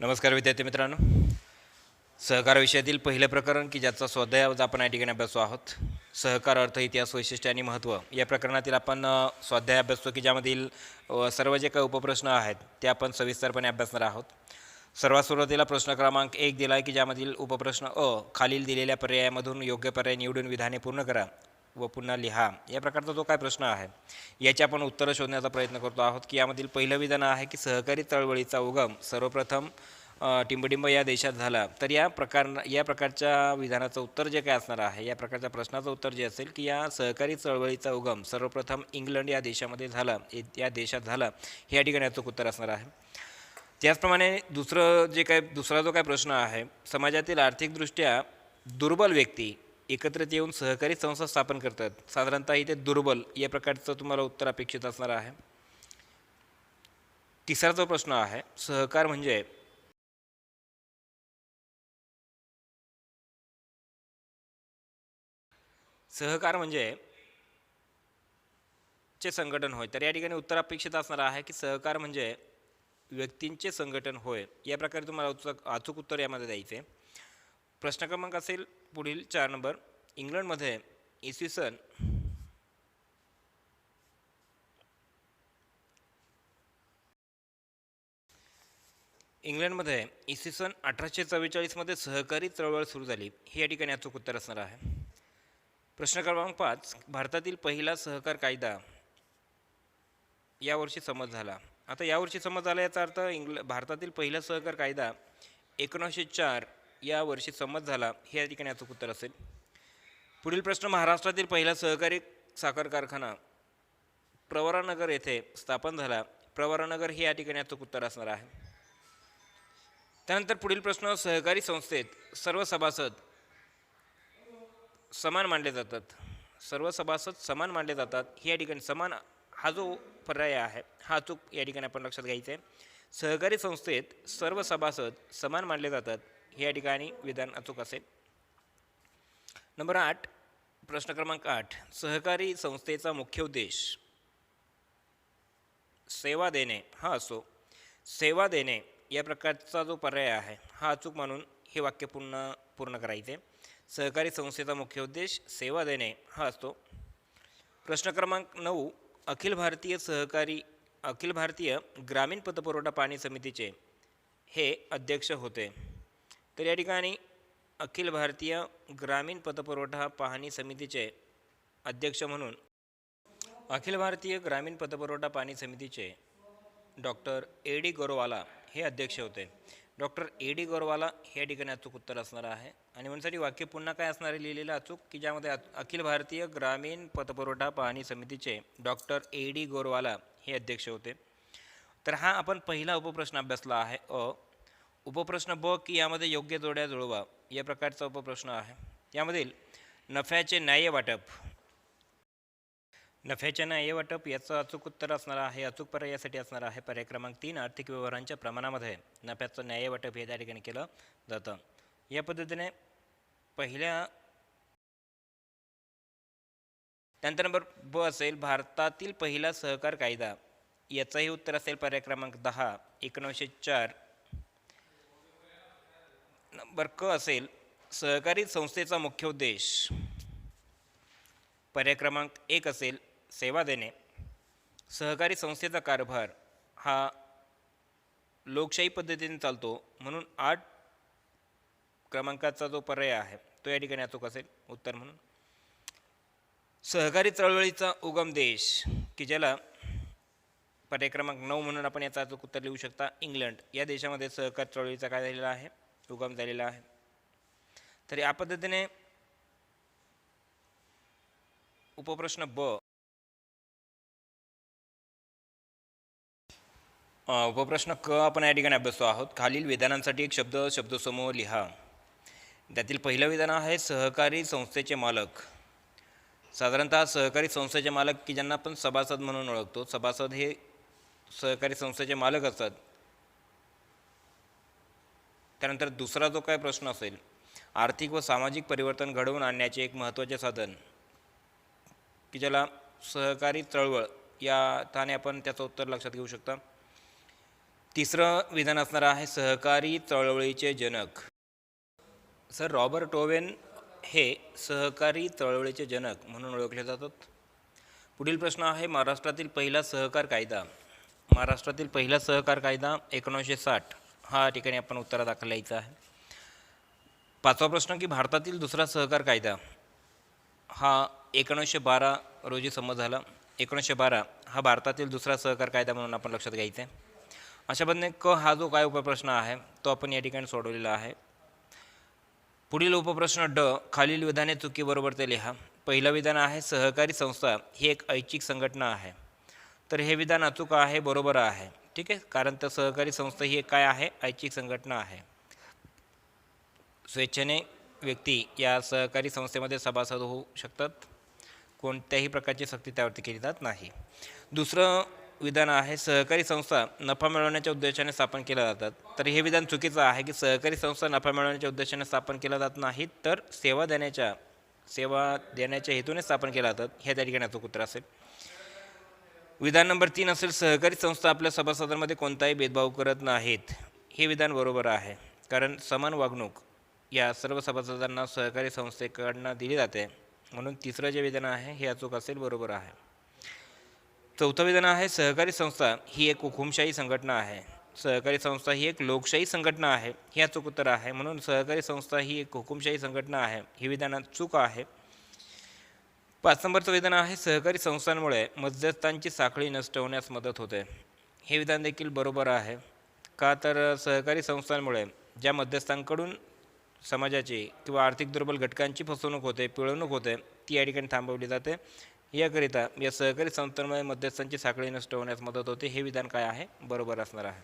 नमस्कार विद्यार्थी मित्रांनो. सहकार विषयातील पहिले प्रकरण की ज्याचा स्वाध्याय आज आपण या ठिकाणी अभ्यासू आहोत. सहकार अर्थ, इतिहास, वैशिष्ट्य आणि महत्त्व या प्रकरणातील आपण स्वाध्याय अभ्यासतो की ज्यामधील सर्व जे काही उपप्रश्न आहेत ते आपण सविस्तरपणे अभ्यासणार आहोत. सर्वात सुरुवातीला प्रश्न क्रमांक 1 दिला आहे की ज्यामधील उपप्रश्न खालील दिलेल्या पर्यायामधून योग्य पर्याय निवडून विधाने पूर्ण करा व पुन्हा लिहा. या प्रकारचा जो काय प्रश्न आहे याचे आपण उत्तरं शोधण्याचा प्रयत्न करतो आहोत. की यामधील पहिलं विधान आहे की सहकारी चळवळीचा उगम सर्वप्रथम टिंबडिंब या देशात झाला. तर या प्रकारच्या विधानाचं उत्तर जे काय असणार आहे, या प्रकारच्या प्रश्नाचं उत्तर जे असेल की या सहकारी चळवळीचा उगम सर्वप्रथम इंग्लंड या देशामध्ये झाला, या देशात झाला, हे या ठिकाणी याचं उत्तर असणार आहे. त्याचप्रमाणे दुसरा जो काय प्रश्न आहे, समाजातील आर्थिकदृष्ट्या दुर्बल व्यक्ती एकत्रित येऊन सहकारी संस्था स्थापन करतात. साधारणतः इथे दुर्बल या प्रकारचं तुम्हाला उत्तर अपेक्षित असणार आहे. तिसरा जो प्रश्न आहे, सहकार म्हणजे चे संघटन होय. तर या ठिकाणी उत्तर अपेक्षित असणार आहे की सहकार म्हणजे व्यक्तींचे संघटन होय. या प्रकारे तुम्हाला अचूक उत्तर यामध्ये द्यायचे. प्रश्न क्रमांक असेल पुढील 4 नंबर. इंग्लंडमध्ये इसवी सन 1844 मध्ये सहकारी चळवळ सुरू झाली. हे या ठिकाणी अचूक उत्तर असणार आहे. प्रश्न क्रमांक 5. भारतातील पहिला सहकार कायदा यावर्षी संमत झाला. आता यावर्षी संमत झाला याचा अर्थ भारतातील पहिला सहकार कायदा 1904 या वर्षी संमत झाला. हे या ठिकाणी अचूक उत्तर असेल. पुढील प्रश्न. महाराष्ट्रातील पहिला सहकारी साखर कारखाना प्रवरानगर येथे स्थापन झाला. प्रवरानगर हे या ठिकाणी अचूक उत्तर असणार आहे. त्यानंतर पुढील प्रश्न. सहकारी संस्थेत सर्व सभासद समान मानले जातात. सर्व सभासद समान मानले जातात. हे या ठिकाणी समान हा जो पर्याय आहे हा अचूक या ठिकाणी आपण लक्षात घ्यायचं आहे. सहकारी संस्थेत सर्व सभासद समान मानले जातात. हे या ठिकाणी विधान अचूक असेल. नंबर 8. प्रश्न क्रमांक 8. सहकारी संस्थेचा मुख्य उद्देश सेवा देणे हा असो. सेवा देणे या प्रकारचा जो पर्याय आहे हा अचूक म्हणून हे वाक्य पूर्ण करायचे. सहकारी संस्थेचा मुख्य उद्देश सेवा देणे हा असतो. प्रश्न क्रमांक 9. अखिल भारतीय ग्रामीण पतपुरवठा पाणी समितीचे हे अध्यक्ष होते. तर या ठिकाणी अखिल भारतीय ग्रामीण पतपुरवठा पाहणी समितीचे अध्यक्ष म्हणून अखिल भारतीय ग्रामीण पतपुरवठा पाणी समितीचे डॉक्टर ए डी गोरवाला हे अध्यक्ष होते. डॉक्टर ए डी गोरवाला हे या ठिकाणी अचूक उत्तर असणार आहे. आणि म्हणूनसाठी वाक्य पुन्हा काय असणार आहे लिहिलेलं अचूक की ज्यामध्ये अखिल भारतीय ग्रामीण पतपुरवठा पाहणी समितीचे डॉक्टर ए डी गोरवाला हे अध्यक्ष होते. तर हा आपण पहिला उपप्रश्न अभ्यासला आहे. उपप्रश्न ब की यामध्ये योग्य जोड्या जुळवा या प्रकारचा उपप्रश्न आहे. यामधील नफ्याचे न्याय्य वाटप याचं अचूक उत्तर असणार आहे. अचूक पर्याय यासाठी असणार आहे पर्याय क्रमांक 3. आर्थिक व्यवहारांच्या प्रमाणामध्ये नफ्याचं न्याय्य वाटप हे त्या ठिकाणी केलं जातं. या पद्धतीने त्यानंतर नंबर ब असेल भारतातील पहिला सहकार कायदा. याचंही उत्तर असेल पर्याय क्रमांक 10 1904. नंबर क असेल सहकारी संस्थेचा मुख्य उद्देश. पर्याय क्रमांक 1 असेल सेवा देणे. सहकारी संस्थेचा कारभार हा लोकशाही पद्धतीने चालतो म्हणून 8 क्रमांकाचा जो पर्याय आहे तो या ठिकाणी अचूक असेल उत्तर म्हणून. सहकारी चळवळीचा उगम देश की ज्याला पर्याय क्रमांक 9 म्हणून आपण याचा अचूक उत्तर लिहू शकता. इंग्लंड या देशामध्ये सहकारी चळवळीचा काय झालेला आहे उगम झालेला आहे. तर या पद्धतीने उपप्रश्न ब. उपप्रश्न क आपण या ठिकाणी अभ्यासतो आहोत. खालील विधानांसाठी एक शब्दसमूह लिहा. त्यातील पहिलं विधान आहे सहकारी संस्थेचे मालक. साधारणतः सहकारी संस्थेचे मालक की ज्यांना आपण सभासद म्हणून ओळखतो, सभासद हे सहकारी संस्थेचे मालक असतात. त्यानंतर दुसरा जो काय प्रश्न असेल आर्थिक व सामाजिक परिवर्तन घडवून आणण्याचे एक महत्त्वाचे साधन की ज्याला सहकारी चळवळ या स्थानी आपण त्याचं उत्तर लक्षात घेऊ शकता. तिसरं विधान असणार आहे सहकारी चळवळीचे जनक. सर रॉबर्ट ओवेन हे सहकारी चळवळीचे जनक म्हणून ओळखले जातात. पुढील प्रश्न आहे महाराष्ट्रातील पहिला सहकार कायदा. महाराष्ट्रातील पहिला सहकार कायदा 1960 हा ठिकाणी आपण उत्तर दाखल लिहायचा आहे. पाचवा प्रश्न की भारतातील दुसरा सहकार कायदा हा 1912 रोजी संमत झाला. 1912 हा भारतातील दुसरा सहकार कायदा म्हणून आपण लक्षात घ्यायचा आहे. अशा पद्धतीने हा जो काय उपप्रश्न आहे तो आपण या ठिकाणी सोडवलेला आहे. पुढील उपप्रश्न ड खालील विधाने चुकीबरोबर ते लिहा. पहिलं विधान आहे सहकारी संस्था ही एक ऐच्छिक संघटना आहे. तर हे विधान अचूक आहे, बरोबर आहे. ठीक आहे, कारण तर सहकारी संस्था ही एक काय आहे, ऐच्छिक संघटना आहे. स्वेच्छेने व्यक्ती या सहकारी संस्थेमध्ये सभासद होऊ शकतात. कोणत्याही प्रकारची सक्ती त्यावरती केली जात नाही. दुसरं विधान आहे सहकारी संस्था नफा मिळवण्याच्या उद्देशाने स्थापन केल्या जातात. तर हे विधान चुकीचं आहे की सहकारी संस्था नफा मिळवण्याच्या उद्देशाने स्थापन केल्या जात नाहीत, तर सेवा देण्याच्या हेतूने स्थापन केल्या जातात. हे त्या ठिकाणी अचूक उत्तर असेल. विधान नंबर 3 असेल सहकारी संस्था आपल्या सभासदांमध्ये कोणताही भेदभाव करत नाहीत. हे विधान बरोबर आहे, कारण समान वागणूक या सर्व सभासदांना सहकारी संस्थेकडनं दिली जाते. म्हणून तिसरं जे विधान आहे हे अचूक असेल, बरोबर आहे. चौथं विधान आहे सहकारी संस्था ही एक हुकुमशाही संघटना आहे. सहकारी संस्था ही एक लोकशाही संघटना आहे. हे अचूक उत्तर आहे. म्हणून सहकारी संस्था ही एक हुकुमशाही संघटना आहे. हे विधान चूक आहे. 5 नंबरचं विधान आहे सहकारी संस्थांमुळे मध्यस्थांची साखळी नष्ट होण्यास मदत होते. हे विधान देखील बरोबर आहे. का तर सहकारी संस्थांमुळे ज्या मध्यस्थांकडून समाजाची किंवा आर्थिक दुर्बल घटकांची फसवणूक होते, पिळवणूक होते, ती या ठिकाणी थांबवली जाते. याकरिता या सहकारी संस्थांमुळे मध्यस्थांची साखळी नष्ट होण्यास मदत होते. हे विधान काय आहे, बरोबर असणार आहे.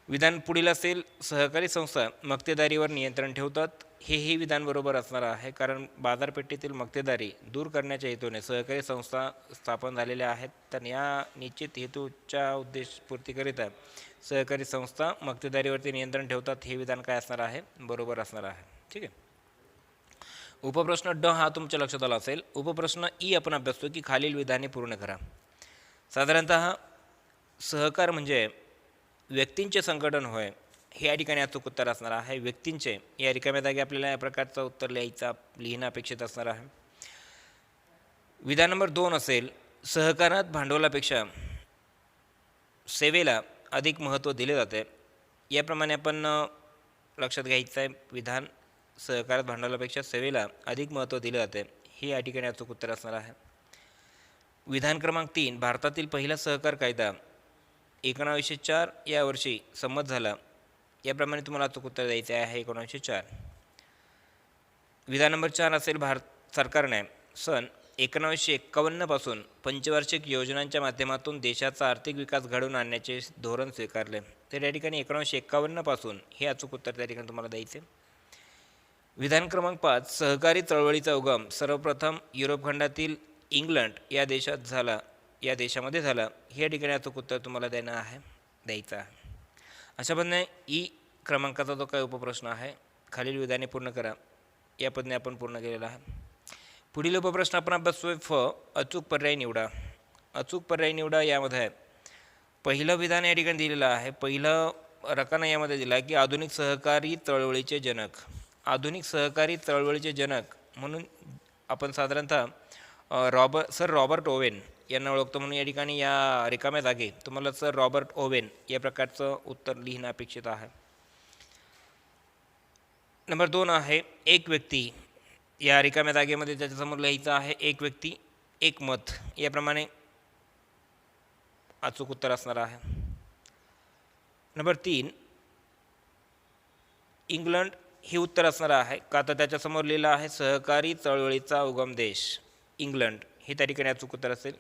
विधान पुढील असेल सहकारी संस्था मक्तेदारीवर नियंत्रण ठेवतात. हेही विधान बरोबर असणार आहे, कारण बाजारपेठेतील मक्तेदारी दूर करण्याच्या हेतूने सहकारी संस्था स्थापन झालेल्या आहेत. तर या निश्चित हेतूच्या उद्देशपूर्तीकरिता सहकारी संस्था मक्तेदारीवरती नियंत्रण ठेवतात. हे विधान काय असणार आहे, बरोबर असणार आहे. ठीक आहे. उपप्रश्न ड हा तुमच्या लक्षात आला असेल. उपप्रश्न ई आपण अभ्यासतो की खालील विधाने पूर्ण करा. साधारणतः सहकार म्हणजे व्यक्तींचे संघटन होय. हे या ठिकाणी अचूक उत्तर असणार आहे. व्यक्तींचे या रिकाम्या जागी आपल्याला या प्रकारचं उत्तर लिहिणं अपेक्षित असणार आहे. विधान नंबर 2 असेल सहकारात भांडवलापेक्षा सेवेला अधिक महत्त्व दिले जाते. याप्रमाणे आपण लक्षात घ्यायचं आहे. विधान सहकारात भांडवलापेक्षा सेवेला अधिक महत्त्व दिले जाते. हे या ठिकाणी अचूक उत्तर असणार आहे. विधान क्रमांक 3 भारतातील पहिला सहकार कायदा 1904 या वर्षी संमत झाला. याप्रमाणे तुम्हाला अचूक उत्तर द्यायचे आहे 1904. विधान नंबर 4 असेल भारत सरकारने सन 1951 पासून पंचवार्षिक योजनांच्या माध्यमातून देशाचा आर्थिक विकास घडवून आणण्याचे धोरण स्वीकारले. तर या ठिकाणी 1951 पासून हे अचूक उत्तर त्या ठिकाणी तुम्हाला द्यायचे. विधान क्रमांक 5 सहकारी चळवळीचा उगम सर्वप्रथम युरोप खंडातील इंग्लंड या देशामध्ये झाला. हे ठिकाणी अचूक उत्तर तुम्हाला द्यायचं आहे. अशा पद्धतीने ई क्रमांकाचा जो काही उपप्रश्न आहे खालील विधाने पूर्ण करा या पद्धतीने आपण पूर्ण केलेला आहे. पुढील उपप्रश्न आपण अभ्यासतोय फ अचूक पर्याय निवडा. अचूक पर्याय निवडा यामध्ये पहिलं विधान या ठिकाणी दिलेलं आहे. पहिलं रकाना यामध्ये दिला आहे की आधुनिक सहकारी चळवळीचे जनक. आधुनिक सहकारी चळवळीचे जनक म्हणून आपण साधारणतः सर रॉबर्ट ओवेन यांना ओळखतो. म्हणून या ठिकाणी या रिकाम्या जागी तुम्हाला सर रॉबर्ट ओवेन या प्रकारचं उत्तर लिहिणं अपेक्षित आहे. नंबर 2 आहे एक व्यक्ती. या रिकाम्या जागेमध्ये त्याच्यासमोर लिहायचं आहे एक व्यक्ती एक मत. याप्रमाणे अचूक उत्तर असणार आहे. नंबर 3 इंग्लंड हे उत्तर असणार आहे. का तर त्याच्यासमोर लिहिलं आहे सहकारी चळवळीचा उगम देश इंग्लंड. हे त्या ठिकाणी अचूक उत्तर असेल.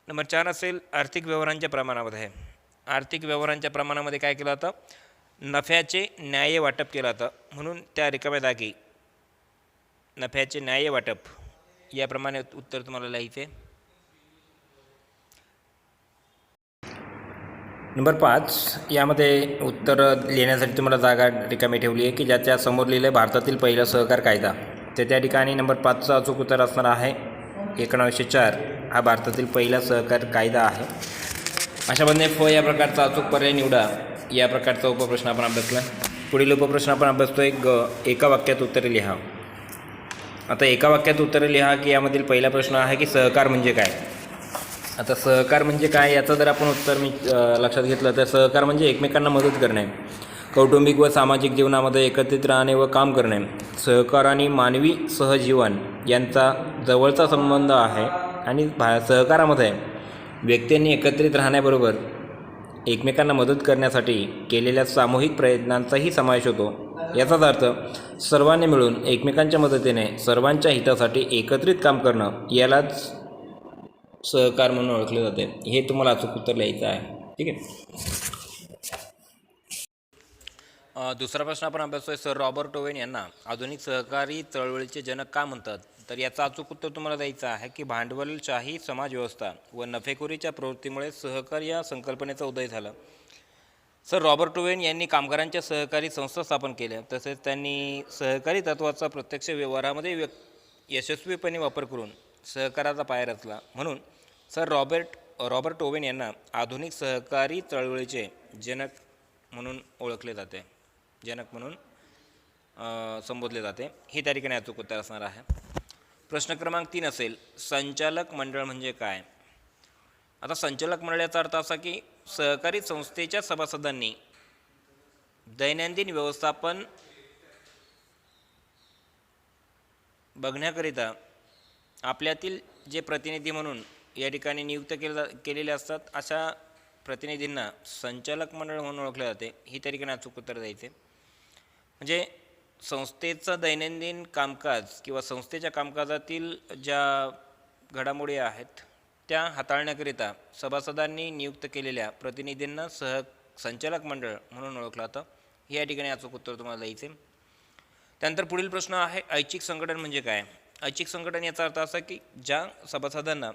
नंबर 4 असेल आर्थिक व्यवहारांच्या प्रमाणामध्ये. आर्थिक व्यवहारांच्या प्रमाणामध्ये काय केलं जातं, नफ्याचे न्याय्य वाटप केलं जातं. म्हणून त्या रिकाम्या जागी नफ्याचे न्याय्य वाटप याप्रमाणे उत्तर तुम्हाला लिहायचे. नंबर 5 यामध्ये उत्तर लिहिण्यासाठी तुम्हाला जागा रिकामी ठेवली आहे की ज्याच्या समोर लिहिलं आहे भारतातील पहिला सहकार कायदा. तर त्या ठिकाणी नंबर 5चं अचूक उत्तर असणार आहे 1904 हा भारतातील पहिला सहकार कायदा आहे. अशा पद्धतीने फ या प्रकारचा अचूक पर्याय निवडा या प्रकारचा उपप्रश्न आपण अभ्यासला. पुढील उपप्रश्न आपण अभ्यासतोय एका वाक्यात उत्तरे लिहा. आता एका वाक्यात उत्तरे लिहा की यामधील पहिला प्रश्न आहे की सहकार म्हणजे काय. आता सहकार म्हणजे काय याचं जर आपण उत्तर लक्षात घेतलं तर सहकार म्हणजे एकमेकांना मदत करणे, कौटुंबिक व सामाजिक जीवनामध्ये एकत्रित राहणे व काम करणे. सहकार आणि मानवी सहजीवन यांचा जवळचा संबंध आहे आणि सहकारामध्ये व्यक्तींनी एकत्रित राहण्याबरोबर एकमेकांना मदत करण्यासाठी केलेल्या सामूहिक प्रयत्नांचाही समावेश होतो. याचाच अर्थ सर्वांनी मिळून एकमेकांच्या मदतीने सर्वांच्या हितासाठी एकत्रित काम करणं यालाच सहकार म्हणून ओळखले जाते. हे तुम्हाला अचूक उत्तर लिहायचं आहे. ठीक आहे. दुसरा प्रश्न आपण अभ्यासतोय सर रॉबर्ट ओवेन यांना आधुनिक सहकारी चळवळीचे जनक का म्हणतात. तर याचं अचूक उत्तर तुम्हाला द्यायचं आहे की भांडवलशाही समाजव्यवस्था व नफेखोरीच्या प्रवृत्तीमुळे सहकार या संकल्पनेचा उदय झाला. सर रॉबर्ट ओवेन यांनी कामगारांच्या सहकारी संस्था स्थापन केल्या. तसेच त्यांनी सहकारी तत्त्वाचा प्रत्यक्ष व्यवहारामध्ये यशस्वीपणे वापर करून सहकाराचा पाया रचला. म्हणून सर रॉबर्ट ओवेन यांना आधुनिक सहकारी चळवळीचे जनक म्हणून ओळखले जाते, जनक म्हणून संबोधले जाते. हे त्या ठिकाणी अचूक उत्तर असणार आहे. प्रश्न क्रमांक 3 असेल संचालक मंडळ म्हणजे काय. आता संचालक मंडळाचा अर्थ असा की सहकारी संस्थेच्या सभासदांनी दैनंदिन व्यवस्थापन बघण्याकरिता आपल्यातील जे प्रतिनिधी म्हणून या ठिकाणी नियुक्त केलेले असतात अशा प्रतिनिधींना संचालक मंडळ म्हणून ओळखले जाते. ही त्या ठिकाणी अचूक उत्तर द्यायचे. म्हणजे संस्थेचं दैनंदिन कामकाज किंवा संस्थेच्या कामकाजातील ज्या घडामोडी आहेत त्या हाताळण्याकरिता सभासदांनी नियुक्त केलेल्या प्रतिनिधींना संचालक मंडळ म्हणून ओळखलं जातं. हे या ठिकाणी अचूक उत्तर तुम्हाला द्यायचे. त्यानंतर पुढील प्रश्न आहे ऐच्छिक संघटन म्हणजे काय. ऐच्छिक संघटन याचा अर्थ असा की ज्या सभासदांना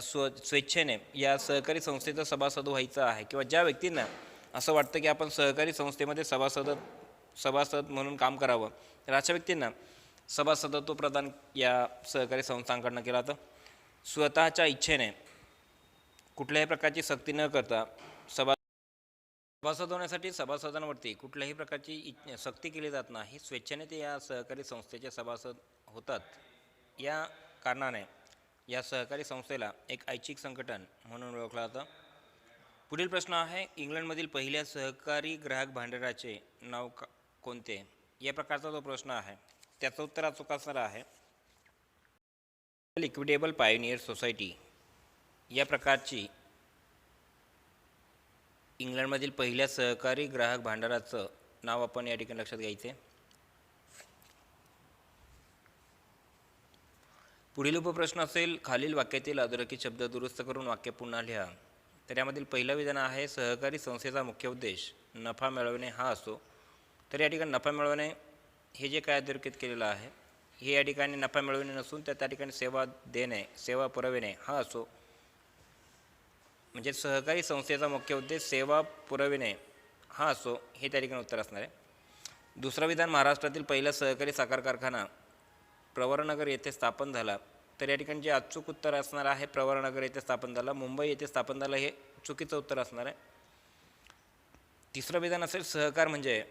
स्वेच्छेने या सहकारी संस्थेचा सभासद व्हायचं आहे किंवा ज्या व्यक्तींना असं वाटतं की आपण सहकारी संस्थेमध्ये सभासद म्हणून काम करावं तर अशा व्यक्तींना सभासदत्व प्रदान या सहकारी संस्थांकडनं केला जातं. स्वतःच्या इच्छेने कुठल्याही प्रकारची सक्ती न करता सभासद होण्यासाठी सभासदांवरती कुठल्याही प्रकारची सक्ती केली जात नाही. स्वेच्छेने ते या सहकारी संस्थेचे सभासद होतात. या कारणाने या सहकारी संस्थेला एक ऐच्छिक संघटन म्हणून ओळखलं जातं. पुढील प्रश्न आहे इंग्लंडमधील पहिल्या सहकारी ग्राहक भांडाराचे नाव कोणते. या प्रकारचा जो प्रश्न आहे त्याचं उत्तर अचूक असणार आहे इक्विटेबल पायोनियर सोसायटी. या प्रकारची इंग्लंडमधील पहिल्या सहकारी ग्राहक भांडाराचं नाव आपण या ठिकाणी लक्षात घ्यायचे. पुढील उपप्रश्न असेल खालील वाक्यातील अधोरेखित शब्द दुरुस्त करून वाक्य पुन्हा लिहा. तर यामधील पहिलं विधान आहे सहकारी संस्थेचा मुख्य उद्देश नफा मिळवणे हा असो. तर या ठिकाणी नफा मिळवणे हे जे काय अधोरेखित केलेलं आहे हे या ठिकाणी नफा मिळवणे नसून त्या ठिकाणी सेवा देणे, सेवा पुरविणे हा असो. म्हणजे सहकारी संस्थेचा मुख्य उद्देश सेवा पुरविणे हा असो हे त्या ठिकाणी उत्तर असणार आहे. दुसरं विधान महाराष्ट्रातील पहिला सहकारी साखर कारखाना प्रवरनगर येथे स्थापन झाला. तर या ठिकाणी जे अचूक उत्तर असणार आहे प्रवरनगर येथे स्थापन झाला, मुंबई येथे स्थापन झालं हे चुकीचं उत्तर असणार आहे. तिसरं विधान असेल सहकार म्हणजे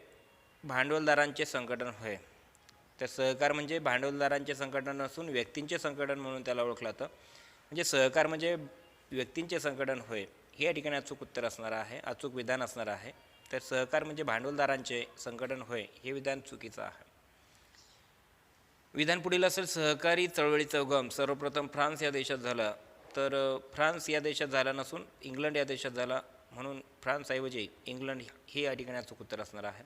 भांडवलदारांचे संघटन होय. तर सहकार म्हणजे भांडवलदारांचे संघटन नसून व्यक्तींचे संघटन म्हणून त्याला ओळखलं जातं. म्हणजे सहकार म्हणजे व्यक्तींचे संघटन होय हे या ठिकाणी अचूक उत्तर असणार आहे, अचूक विधान असणार आहे. तर सहकार म्हणजे भांडवलदारांचे संघटन होय हे विधान चुकीचं आहे. विधान पुढील असेल सहकारी चळवळीचा उगम सर्वप्रथम फ्रान्स या देशात झाला. तर फ्रान्स या देशात झाला नसून इंग्लंड या देशात झाला, म्हणून फ्रान्सऐवजी इंग्लंड हे या ठिकाणी अचूक उत्तर असणार आहे.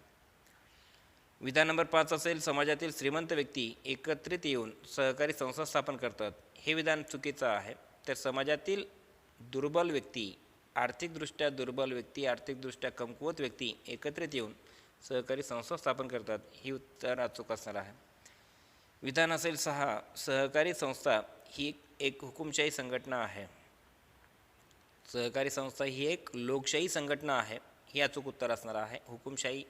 विधान नंबर 5 असेल समाजातील श्रीमंत व्यक्ती एकत्रित येऊन सहकारी संस्था स्थापन करतात. हे विधान चुकीचं आहे. तर समाजातील दुर्बल व्यक्ती, आर्थिकदृष्ट्या दुर्बल व्यक्ती, आर्थिकदृष्ट्या कमकुवत व्यक्ती एकत्रित येऊन सहकारी संस्था स्थापन करतात. ही उत्तर अचूक असणार आहे. विधान असेल 6 सहकारी संस्था ही एक हुकुमशाही संघटना आहे. सहकारी संस्था ही एक लोकशाही संघटना आहे. हे अचूक उत्तर असणार आहे. हुकुमशाही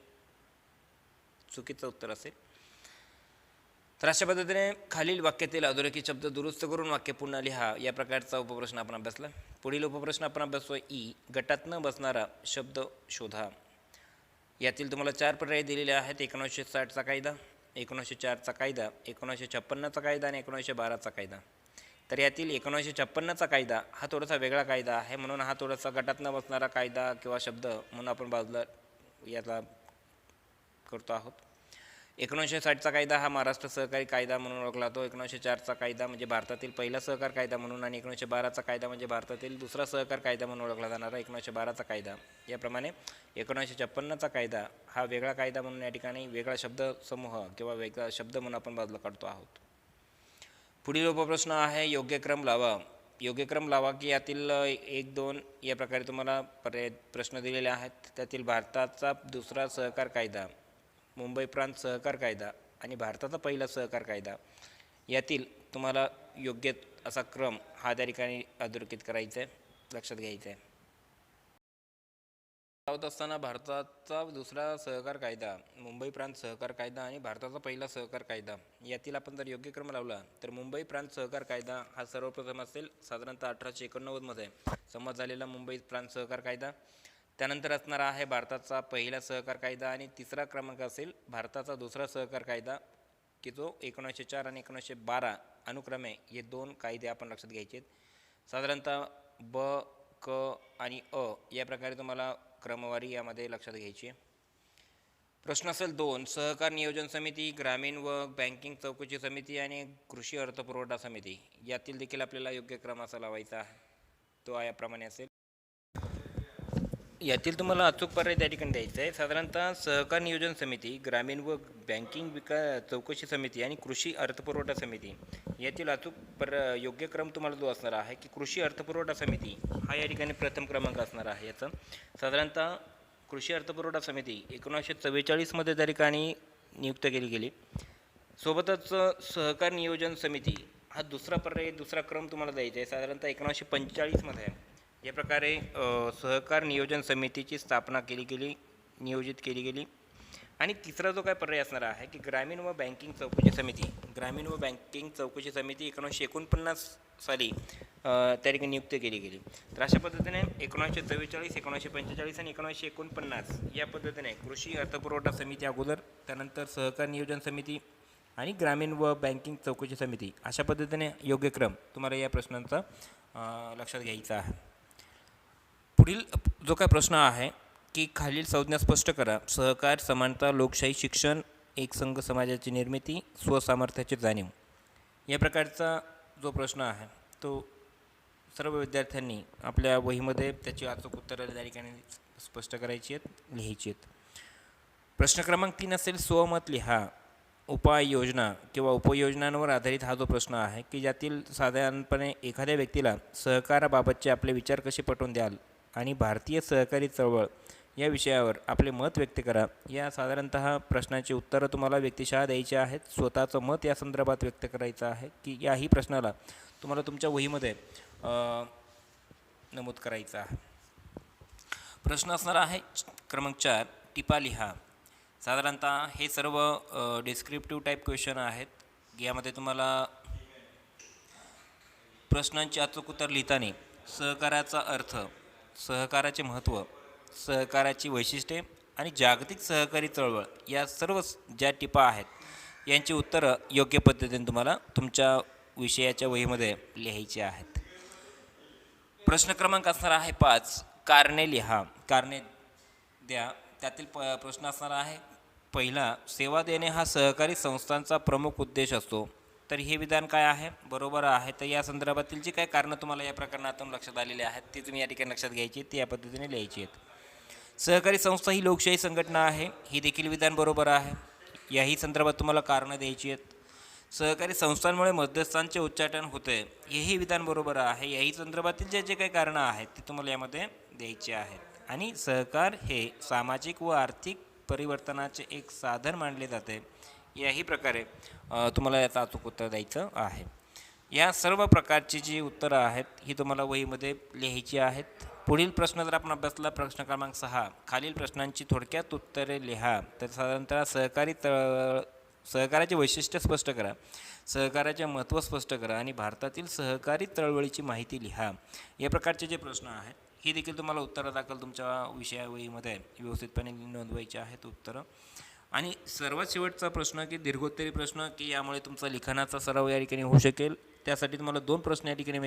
चुकीचं उत्तर असेल. तर अशा पद्धतीने खालील वाक्यातील अधोरेखित शब्द दुरुस्त करून वाक्य पुन्हा लिहा या प्रकारचा उपप्रश्न आपण अभ्यासला. पुढील उपप्रश्न आपण अभ्यासतो गटात न बसणारा शब्द शोधा. यातील तुम्हाला 4 पर्याय दिलेले आहेत. 1960चा कायदा, 1904चा कायदा, 1956चा कायदा आणि 1912चा कायदा. तर यातील 1956चा कायदा हा थोडासा वेगळा कायदा आहे, म्हणून हा थोडासा गटात न बसणारा कायदा किंवा शब्द म्हणून आपण बाजूला याला करतो आहोत. 1960चा कायदा हा महाराष्ट्र सहकारी कायदा म्हणून ओळखला जातो. 1904चा कायदा म्हणजे भारतातील पहिला सहकार कायदा म्हणून आणि 1912चा कायदा म्हणजे भारतातील दुसरा सहकार कायदा म्हणून ओळखला जाणारा 1912चा कायदा. याप्रमाणे 1956चा कायदा हा वेगळा कायदा म्हणून या ठिकाणी वेगळा शब्दसमूह किंवा वेगळा शब्द म्हणून आपण बाजूला काढतो आहोत. पुढील उपप्रश्न आहे योग्य क्रम लावा. योग्य क्रम लावा की यातील 1, 2 या प्रकारे तुम्हाला प्रश्न दिलेले आहेत. त्यातील भारताचा दुसरा सहकार कायदा, मुंबई प्रांत सहकार कायदा आणि भारताचा पहिला सहकार कायदा यातील तुम्हाला योग्य असा क्रम हा त्या ठिकाणी अधोरेखित करायचा आहे, लक्षात घ्यायचा आहे. लावत असताना भारताचा दुसरा सहकार कायदा, मुंबई प्रांत सहकार कायदा आणि भारताचा पहिला सहकार कायदा यातील आपण जर योग्य क्रम लावला तर मुंबई प्रांत सहकार कायदा हा सर्वप्रथम असेल. साधारणतः 1889मध्ये संमत झालेला मुंबई प्रांत सहकार कायदा. त्यानंतर असणार आहे भारताचा पहिला सहकार कायदा आणि तिसरा क्रमांक असेल भारताचा दुसरा सहकार कायदा की जो 1904 आणि 1912 अनुक्रमे हे 2 कायदे आपण लक्षात घ्यायचे आहेत. साधारणतः ब, क आणि अ या प्रकारे तुम्हाला क्रमवारी यामध्ये लक्षात घ्यायची आहे. प्रश्न असेल 2 सहकार नियोजन समिती, ग्रामीण व बँकिंग चौकशी समिती आणि कृषी अर्थपुरवठा समिती यातील देखील आपल्याला योग्य क्रम असा लावायचा आहे. तो याप्रमाणे असेल. यातील तुम्हाला अचूक पर्याय त्या ठिकाणी द्यायचा आहे. साधारणतः सहकार नियोजन समिती, ग्रामीण व बँकिंग चौकशी समिती आणि कृषी अर्थपुरवठा समिती यातील अचूक योग्य क्रम तुम्हाला जो असणार आहे की कृषी अर्थपुरवठा समिती हा या ठिकाणी प्रथम क्रमांक असणार आहे. याचं साधारणतः कृषी अर्थपुरवठा समिती 1944मध्ये त्या ठिकाणी नियुक्त केली गेली. सोबतच सहकार नियोजन समिती हा दुसरा पर्याय, दुसरा क्रम तुम्हाला द्यायचा आहे. साधारणतः 1945मध्ये या प्रकारे सहकार नियोजन समितीची स्थापना नियोजित केली गेली. आणि तिसरा जो काय पर्याय असणार आहे की ग्रामीण व बँकिंग चौकशी समिती, ग्रामीण व बँकिंग चौकशी समिती 1949 साली त्या ठिकाणी नियुक्त केली गेली. तर अशा पद्धतीने 1944, 1945 आणि 1949 या पद्धतीने कृषी अर्थपुरवठा समिती अगोदर, त्यानंतर सहकार नियोजन समिती आणि ग्रामीण व बँकिंग चौकशी समिती अशा पद्धतीने योग्य क्रम तुम्हाला या प्रश्नांचा लक्षात घ्यायचा आहे. पुढील जो काय प्रश्न आहे की खालील संज्ञा स्पष्ट करा. सहकार, समानता, लोकशाही, शिक्षण, एकसंघ समाजाची निर्मिती, स्वसामर्थ्याची जाणीव या प्रकारचा जो प्रश्न आहे तो सर्व विद्यार्थ्यांनी आपल्या वहीमध्ये त्याची अचूक उत्तरं त्या ठिकाणी स्पष्ट करायची आहेत, लिहायची आहेत. प्रश्न क्रमांक 3 असेल स्वमत लिहा. उपाययोजना किंवा उपयोजनांवर आधारित हा जो प्रश्न आहे की ज्यातील साधारणपणे एखाद्या व्यक्तीला सहकाराबाबतचे आपले विचार कसे पटवून द्याल आणि भारतीय सहकारी चळवळ या विषयावर आपले मत व्यक्त करा. या साधारणतः प्रश्नाची उत्तरं तुम्हाला व्यक्तिशः द्यायची आहेत. स्वतःचं मत या संदर्भात व्यक्त करायचं आहे की याही प्रश्नाला तुम्हाला तुमच्या वहीमध्ये नमूद करायचं आहे. प्रश्न असणार आहे क्रमांक 4 टिपा लिहा. साधारणतः हे सर्व डिस्क्रिप्टिव्ह टाईप क्वेश्चन आहेत. यामध्ये तुम्हाला प्रश्नांचे अचूक उत्तर लिहिताना सहकाराचा अर्थ, सहकाराचे महत्त्व, सहकाराची वैशिष्ट्ये आणि जागतिक सहकारी चळवळ या सर्व ज्या टिपा आहेत यांची उत्तरं योग्य पद्धतीने तुम्हाला तुमच्या विषयाच्या वहीमध्ये लिहायची आहेत. प्रश्न क्रमांक असणार आहे 5 कारणे लिहा. कारणे द्या. त्यातील प्रश्न असणार आहे पहिला सेवा देणे हा सहकारी संस्थांचा प्रमुख उद्देश असतो. तर हे विधान काय आहे? बरोबर आहे. तर या संदर्भातील जी काही कारणं तुम्हाला या प्रकरणातून लक्षात आलेली आहेत ती तुम्ही या ठिकाणी लक्षात घ्यायची, ती या पद्धतीने लिहायची आहेत. सहकारी संस्था ही लोकशाही संघटना आहे, ही देखील विधान बरोबर आहे. याही संदर्भात तुम्हाला कारणं द्यायची आहेत. सहकारी संस्थांमुळे मध्यस्थांचे उच्चाटन होते, हेही विधान बरोबर आहे. याही संदर्भातील जे काही कारणं आहेत ते तुम्हाला यामध्ये द्यायची आहेत. आणि सहकार हे सामाजिक व आर्थिक परिवर्तनाचे एक साधन मानले जाते, याही प्रकारे तुम्हाला याचं अचूक उत्तर द्यायचं आहे. या सर्व प्रकारची जी उत्तरं आहेत ही तुम्हाला वहीमध्ये लिहायची आहेत. पुढील प्रश्न जर आपण अभ्यासला प्रश्न क्रमांक 6 खालील प्रश्नांची थोडक्यात उत्तरे लिहा. तर साधारणतः सहकारी सहकार्याचे वैशिष्ट्य स्पष्ट करा, सहकार्याचे महत्त्व स्पष्ट करा आणि भारतातील सहकारी चळवळीची माहिती लिहा. या प्रकारचे जे प्रश्न आहेत ही देखील तुम्हाला उत्तरादाखल तुमच्या विषयावहीमध्ये व्यवस्थितपणे नोंदवायचे आहेत उत्तरं. आणि सर्वात शेवटचा प्रश्न की दीर्घोत्तरी प्रश्न की यामुळे तुमचा लिखाणाचा सराव या ठिकाणी होऊ शकेल, त्यासाठी तुम्हाला 2 प्रश्न या ठिकाणी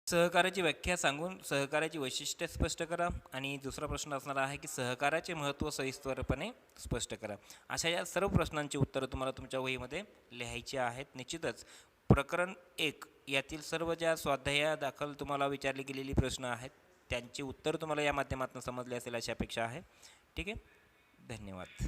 सहकार्याची व्याख्या सांगून सहकार्याची वैशिष्ट्ये स्पष्ट करा आणि दुसरा प्रश्न असणार आहे की सहकार्याचे महत्त्व सविस्तरपणे स्पष्ट करा. अशा या सर्व प्रश्नांची उत्तरं तुम्हाला तुमच्या वहीमध्ये लिहायची आहेत. निश्चितच प्रकरण 1 यातील सर्व ज्या स्वाध्यायादाखल तुम्हाला विचारली गेलेली प्रश्न आहेत त्यांची उत्तर तुम्हाला या माध्यमातून समजली असेल अशी अपेक्षा आहे. ठीक आहे, धन्यवाद.